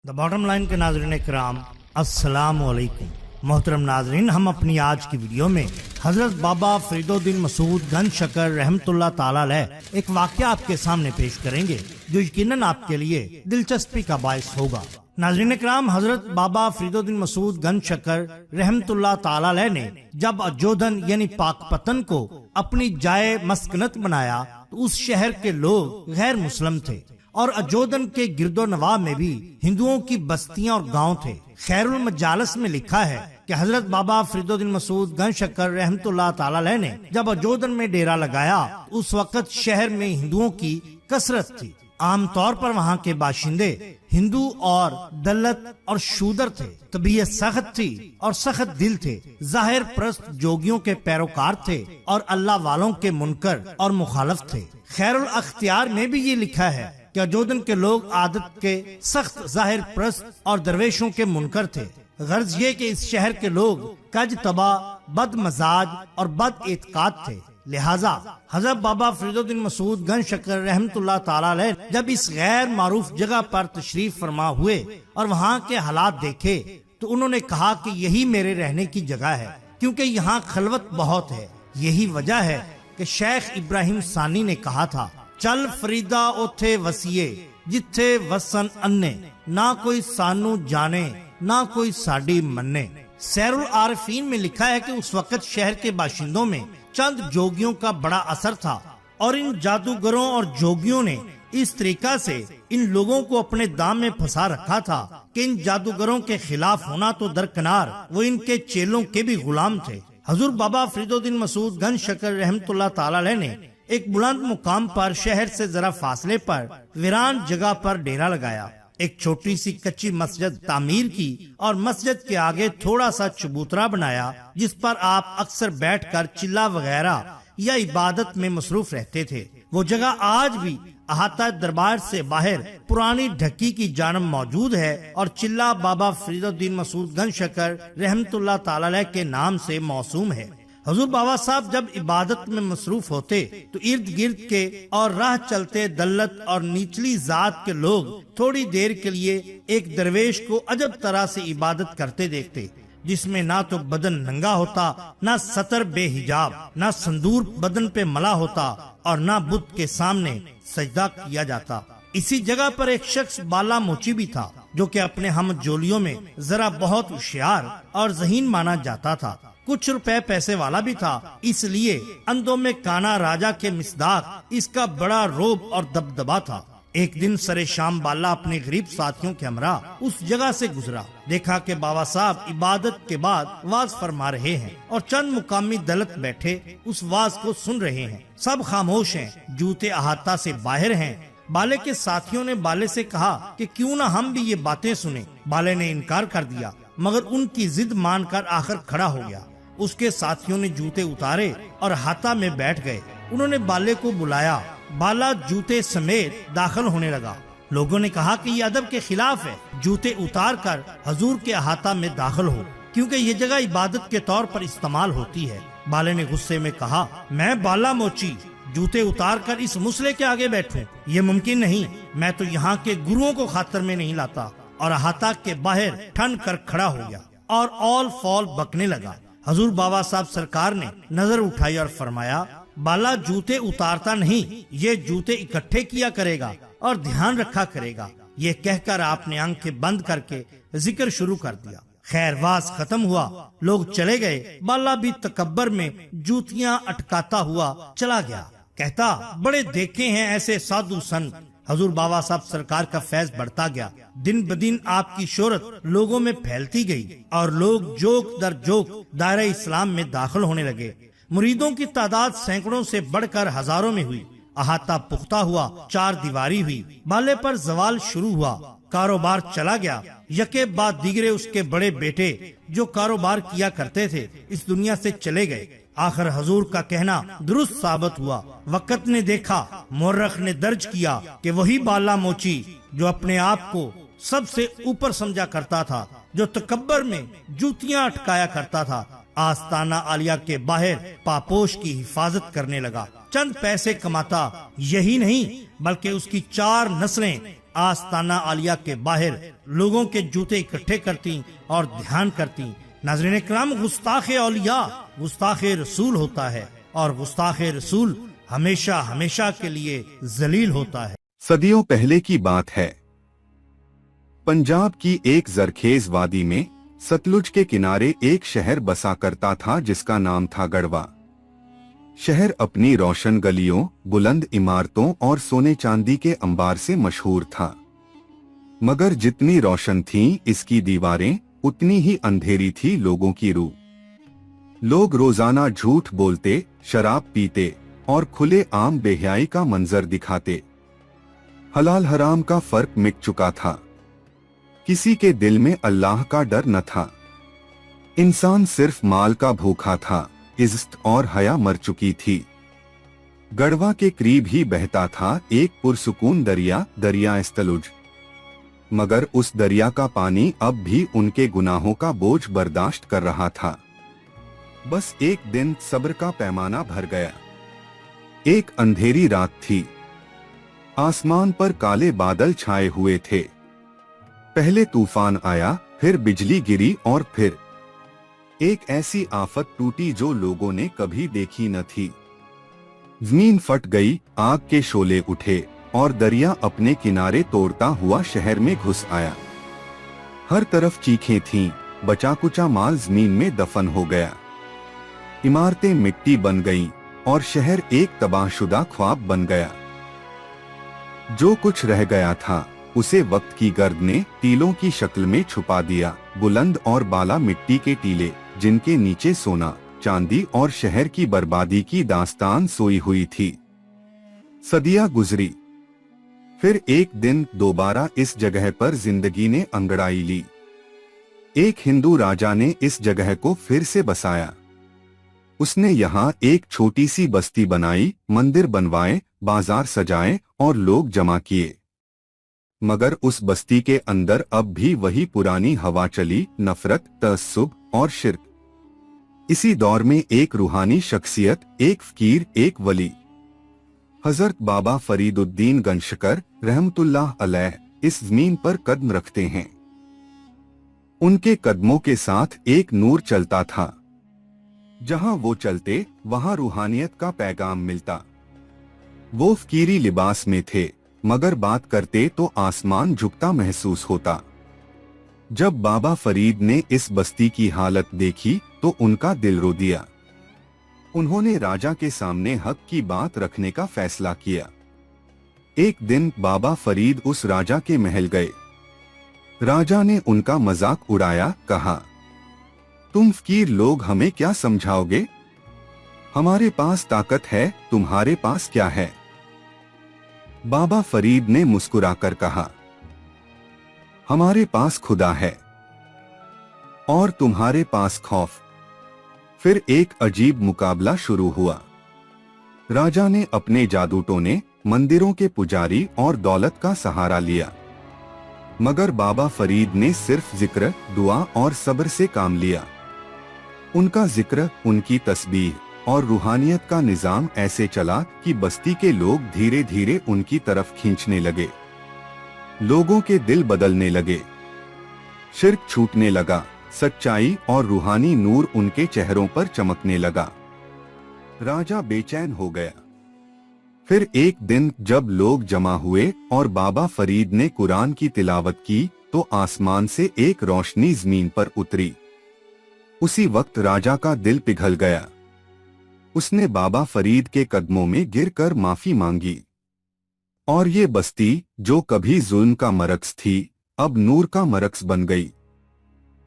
The bottom line کے ناظرین کرام السلام علیکم۔ محترم ناظرین، ہم اپنی آج کی ویڈیو میں حضرت بابا فرید الدین مسعود گنج شکر رحمت اللہ تعالی علیہ ایک واقعہ آپ کے سامنے پیش کریں گے جو یقیناً آپ کے لیے دلچسپی کا باعث ہوگا۔ ناظرین کرام، حضرت بابا فرید الدین مسعود گنج شکر رحمت اللہ تعالی علیہ نے جب اجودھن یعنی پاک پتن کو اپنی جائے مسکنت بنایا تو اس شہر کے لوگ غیر مسلم تھے اور اجودھن کے گرد و نواح میں بھی ہندوؤں کی بستیاں اور گاؤں تھے۔ خیر المجالس میں لکھا ہے کہ حضرت بابا فرید الدین مسعود گنج شکر رحمت اللہ تعالی علیہ نے جب اجودھن میں ڈیرا لگایا اس وقت شہر میں ہندوؤں کی کثرت تھی۔ عام طور پر وہاں کے باشندے ہندو اور دلت اور شودر تھے۔ طبیعت سخت تھی اور سخت دل تھے، ظاہر پرست جوگیوں کے پیروکار تھے اور اللہ والوں کے منکر اور مخالف تھے۔ خیر الاختیار میں بھی یہ لکھا ہے کہ اجودھن کے لوگ عادت کے سخت ظاہر پرست اور درویشوں کے منکر تھے۔ غرض یہ کہ اس شہر کے لوگ کج طبع، بد مزاج اور بد اعتقاد تھے۔ لہذا حضرت بابا فرید الدین مسعود گنج شکر رحمت اللہ تعالی علیہ جب اس غیر معروف جگہ پر تشریف فرما ہوئے اور وہاں کے حالات دیکھے تو انہوں نے کہا کہ یہی میرے رہنے کی جگہ ہے، کیونکہ یہاں خلوت بہت ہے۔ یہی وجہ ہے کہ شیخ ابراہیم ثانی نے کہا تھا، چل فریدا اوتھے وسیے جتھے وسن انے، نہ کوئی سانو جانے نہ کوئی ساڈی منے۔ سیر العارفین میں لکھا ہے کہ اس وقت شہر کے باشندوں میں چند جوگیوں کا بڑا اثر تھا اور ان جادوگروں اور جوگیوں نے اس طریقہ سے ان لوگوں کو اپنے دام میں پھنسا رکھا تھا کہ ان جادوگروں کے خلاف ہونا تو درکنار، وہ ان کے چیلوں کے بھی غلام تھے۔ حضور بابا فرید الدین مسعود گنج شکر رحمت اللہ تعالی علیہ نے ایک بلند مقام پر شہر سے ذرا فاصلے پر ویران جگہ پر ڈیرا لگایا، ایک چھوٹی سی کچی مسجد تعمیر کی اور مسجد کے آگے تھوڑا سا چبوترا بنایا جس پر آپ اکثر بیٹھ کر چلا وغیرہ یا عبادت میں مصروف رہتے تھے۔ وہ جگہ آج بھی احاطہ دربار سے باہر پرانی ڈھکی کی جانب موجود ہے اور چلا بابا فرید الدین مسعود گنج شکر رحمت اللہ تعالی علیہ کے نام سے موسوم ہے۔ حضور بابا صاحب جب عبادت میں مصروف ہوتے تو ارد گرد کے اور راہ چلتے دلت اور نیچلی ذات کے لوگ تھوڑی دیر کے لیے ایک درویش کو عجب طرح سے عبادت کرتے دیکھتے، جس میں نہ تو بدن ننگا ہوتا، نہ سطر بے حجاب، نہ سندور بدن پہ ملا ہوتا اور نہ بت کے سامنے سجدہ کیا جاتا۔ اسی جگہ پر ایک شخص بالا موچی بھی تھا جو کہ اپنے ہم جولیوں میں ذرا بہت ہوشیار اور ذہین مانا جاتا تھا، کچھ روپے پیسے والا بھی تھا، اس لیے اندھوں میں کانا راجا کے مصداق اس کا بڑا روب اور دبدبا تھا۔ ایک دن سرے شام بالا اپنے غریب ساتھیوں کے ہمراہ اس جگہ سے گزرا، دیکھا کہ بابا صاحب عبادت کے بعد واز فرما رہے ہیں اور چند مقامی دلت بیٹھے اس واز کو سن رہے ہیں۔ سب خاموش ہیں، جوتے احاطہ سے باہر ہیں۔ بالے کے ساتھیوں نے بالے سے کہا کہ کیوں نہ ہم بھی یہ باتیں سنیں۔ بالے نے انکار کر دیا، مگر ان کی ضد مان کر آخر کھڑا ہو گیا۔ اس کے ساتھیوں نے جوتے اتارے اور احاطہ میں بیٹھ گئے۔ انہوں نے بالے کو بلایا، بالا جوتے سمیت داخل ہونے لگا۔ لوگوں نے کہا کہ یہ ادب کے خلاف ہے، جوتے اتار کر حضور کے احاطہ میں داخل ہو، کیونکہ یہ جگہ عبادت کے طور پر استعمال ہوتی ہے۔ بالے نے غصے میں کہا، میں بالا موچی جوتے اتار کر اس مسلے کے آگے بیٹھوں؟ یہ ممکن نہیں، میں تو یہاں کے گروؤں کو خاطر میں نہیں لاتا، اور احاطہ کے باہر ٹھن کر کھڑا ہو گیا اور اول فول بکنے لگا۔ حضور بابا صاحب سرکار نے نظر اٹھائی اور فرمایا، بالا جوتے اتارتا نہیں، یہ جوتے اکٹھے کیا کرے گا اور دھیان رکھا کرے گا۔ یہ کہہ کر آپ نے آنکھیں بند کر کے ذکر شروع کر دیا۔ خیر واز ختم ہوا، لوگ چلے گئے۔ بالا بھی تکبر میں جوتیاں اٹکاتا ہوا چلا گیا، کہتا، بڑے دیکھے ہیں ایسے سادھو سنت۔ حضور بابا صاحب سرکار کا فیض بڑھتا گیا، دن بدن آپ کی شہرت لوگوں میں پھیلتی گئی اور لوگ جوک در جوک دائرہ اسلام میں داخل ہونے لگے۔ مریدوں کی تعداد سینکڑوں سے بڑھ کر ہزاروں میں ہوئی۔ احاطہ پختہ ہوا، چار دیواری ہوئی، بالے پر زوال شروع ہوا، کاروبار چلا گیا۔ یکے بعد دیگرے اس کے بڑے بیٹے جو کاروبار کیا کرتے تھے اس دنیا سے چلے گئے۔ آخر حضور کا کہنا درست ثابت ہوا۔ وقت نے دیکھا، مورخ نے درج کیا کہ وہی بالا موچی جو اپنے آپ کو سب سے اوپر سمجھا کرتا تھا، جو تکبر میں جوتیاں اٹکایا کرتا تھا، آستانہ عالیہ کے باہر پاپوش کی حفاظت کرنے لگا، چند پیسے کماتا۔ یہی نہیں بلکہ اس کی 4 نسلیں आस्ताना आलिया के बाहर लोगों के जूते इकट्ठे करती और ध्यान करती। नाज़रीन इकराम, गुस्ताख औलिया गुस्ताख रसूल होता है और गुस्ताख रसूल हमेशा हमेशा के लिए जलील होता है। सदियों पहले की बात है। पंजाब की एक जरखेज वादी में सतलुज के किनारे एक शहर बसा करता था जिसका नाम था गढ़वा। शहर अपनी रोशन गलियों, बुलंद इमारतों और सोने चांदी के अंबार से मशहूर था। मगर जितनी रोशन थीं इसकी दीवारें, उतनी ही अंधेरी थी लोगों की रूह। लोग रोजाना झूठ बोलते, शराब पीते और खुले आम बेहयाई का मंजर दिखाते। हलाल हराम का फर्क मिट चुका था। किसी के दिल में अल्लाह का डर न था। इंसान सिर्फ माल का भूखा था। इज्जत और हया मर चुकी थी। गढ़वा के करीब ही बहता था एक पुरसुकून दरिया, दरिया सतलुज। मगर उस दरिया का पानी अब भी उनके गुनाहों का बोझ बर्दाश्त कर रहा था। बस एक दिन सब्र का पैमाना भर गया। एक अंधेरी रात थी। आसमान पर काले बादल छाए हुए थे। पहले तूफान आया, फिर बिजली गिरी और फिर एक ऐसी आफत टूटी जो लोगों ने कभी देखी न थी। जमीन फट गई, आग के शोले उठे और दरिया अपने किनारे तोड़ता हुआ शहर में घुस आया। हर तरफ चीखें थीं, बचा कुचा माल जमीन में दफन हो गया। इमारतें मिट्टी बन गईं और शहर एक तबाहशुदा ख्वाब बन गया। जो कुछ रह गया था उसे वक्त की गर्द ने टीलों की शक्ल में छुपा दिया। बुलंद और बाला मिट्टी के टीले, जिनके नीचे सोना, चांदी और शहर की बर्बादी की दास्तान सोई हुई थी। सदियां गुजरी। फिर एक दिन दोबारा इस जगह पर जिंदगी ने अंगड़ाई ली। एक हिंदू राजा ने इस जगह को फिर से बसाया। उसने यहाँ एक छोटी सी बस्ती बनाई, मंदिर बनवाए, बाजार सजाए और लोग जमा किए। मगर उस बस्ती के अंदर अब भी वही पुरानी हवा चली, नफरत, तअस्सुब और शिर्क। इसी दौर में एक रूहानी शख्सियत, एक फकीर, एक वली, हजरत बाबा फरीदुद्दीन गंशकर रहमतुल्लाह अलैह इस जमीन पर कदम रखते हैं। उनके कदमों के साथ एक नूर चलता था। जहां वो चलते वहां रूहानियत का पैगाम मिलता। वो फकीरी लिबास में थे, मगर बात करते तो आसमान झुकता महसूस होता। जब बाबा फरीद ने इस बस्ती की हालत देखी तो उनका दिल रो दिया। उन्होंने राजा के सामने हक की बात रखने का फैसला किया। एक दिन बाबा फरीद उस राजा के महल गए। राजा ने उनका मजाक उड़ाया, कहा, तुम फकीर लोग हमें क्या समझाओगे? हमारे पास ताकत है, तुम्हारे पास क्या है? बाबा फरीद ने मुस्कुराकर कहा, हमारे पास खुदा है और तुम्हारे पास खौफ। फिर एक अजीब मुकाबला शुरू हुआ। राजा ने अपने जादू टोने, मंदिरों के पुजारी और दौलत का सहारा लिया। मगर बाबा फरीद ने सिर्फ जिक्र, दुआ और सब्र से काम लिया। उनका जिक्र, उनकी तस्बीह और रूहानियत का निजाम ऐसे चला कि बस्ती के लोग धीरे धीरे उनकी तरफ खींचने लगे। लोगों के दिल बदलने लगे, शिर्क छूटने लगा, सच्चाई और रूहानी नूर उनके चेहरों पर चमकने लगा। राजा बेचैन हो गया। फिर एक दिन जब लोग जमा हुए और बाबा फरीद ने कुरान की तिलावत की तो आसमान से एक रोशनी जमीन पर उतरी। उसी वक्त राजा का दिल पिघल गया। उसने बाबा फरीद के कदमों में गिरकर माफी मांगी। और ये बस्ती जो कभी जुल्म का मरकज थी अब नूर का मरकज बन गई।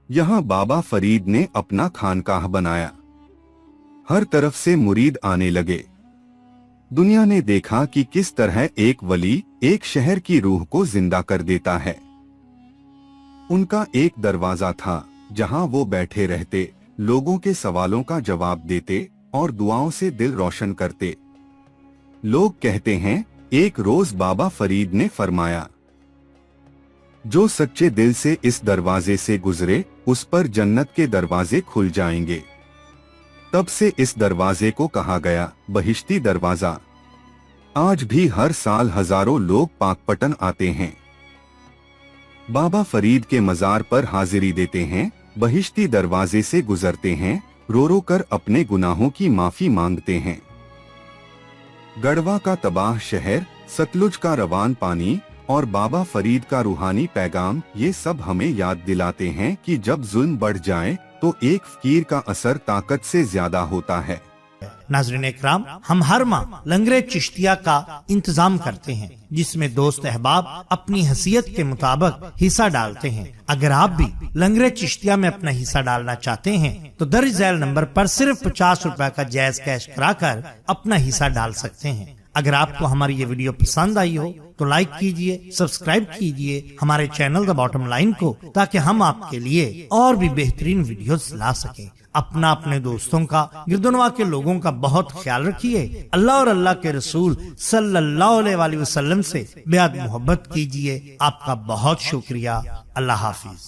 यहाँ बाबा फरीद ने अपना खानकाह बनाया। हर तरफ से मुरीद आने लगे। दुनिया ने देखा कि किस तरह एक वली एक शहर की रूह को जिंदा कर देता है। उनका एक दरवाजा था जहां वो बैठे रहते, लोगों के सवालों का जवाब देते और दुआओं से दिल रोशन करते। लोग कहते हैं, एक रोज बाबा फरीद ने फरमाया, जो सच्चे दिल से इस दरवाजे से गुजरे उस पर जन्नत के दरवाजे खुल जाएंगे। तब से इस दरवाजे को कहा गया बहिश्ती दरवाजा। आज भी हर साल हजारों लोग पाकपटन आते हैं। बाबा फरीद के मजार पर हाजिरी देते हैं, बहिश्ती दरवाजे से गुजरते हैं, रो रो कर अपने गुनाहों की माफी मांगते हैं। गढ़वा का तबाह शहर, सतलुज का रवान पानी और बाबा फरीद का रूहानी पैगाम, ये सब हमें याद दिलाते हैं कि जब जुल्म बढ़ जाए तो एक फकीर का असर ताकत से ज्यादा होता है। नाज़रीन इकराम, हम हर माह लंगरे चिश्तिया का इंतजाम करते हैं, जिसमें दोस्त अहबाब अपनी हैसियत के मुताबिक हिस्सा डालते हैं। अगर आप भी लंगरे चिश्तिया में अपना हिस्सा डालना चाहते हैं तो दर्ज झैल नंबर पर सिर्फ 50 रुपए का जायज कैश कराकर अपना हिस्सा डाल सकते हैं। अगर आपको हमारी ये वीडियो पसंद आई हो तो लाइक कीजिए, सब्सक्राइब कीजिए हमारे चैनल द बॉटम लाइन को, ताकि हम आपके लिए और भी बेहतरीन वीडियोस ला सकें। अपना, अपने दोस्तों का, गिरदुनवा के लोगों का बहुत ख्याल रखिए। अल्लाह और अल्लाह के रसूल सल्लल्लाहु अलैहि वसल्लम से बेहद मोहब्बत कीजिए। आपका बहुत शुक्रिया। अल्लाह हाफिज।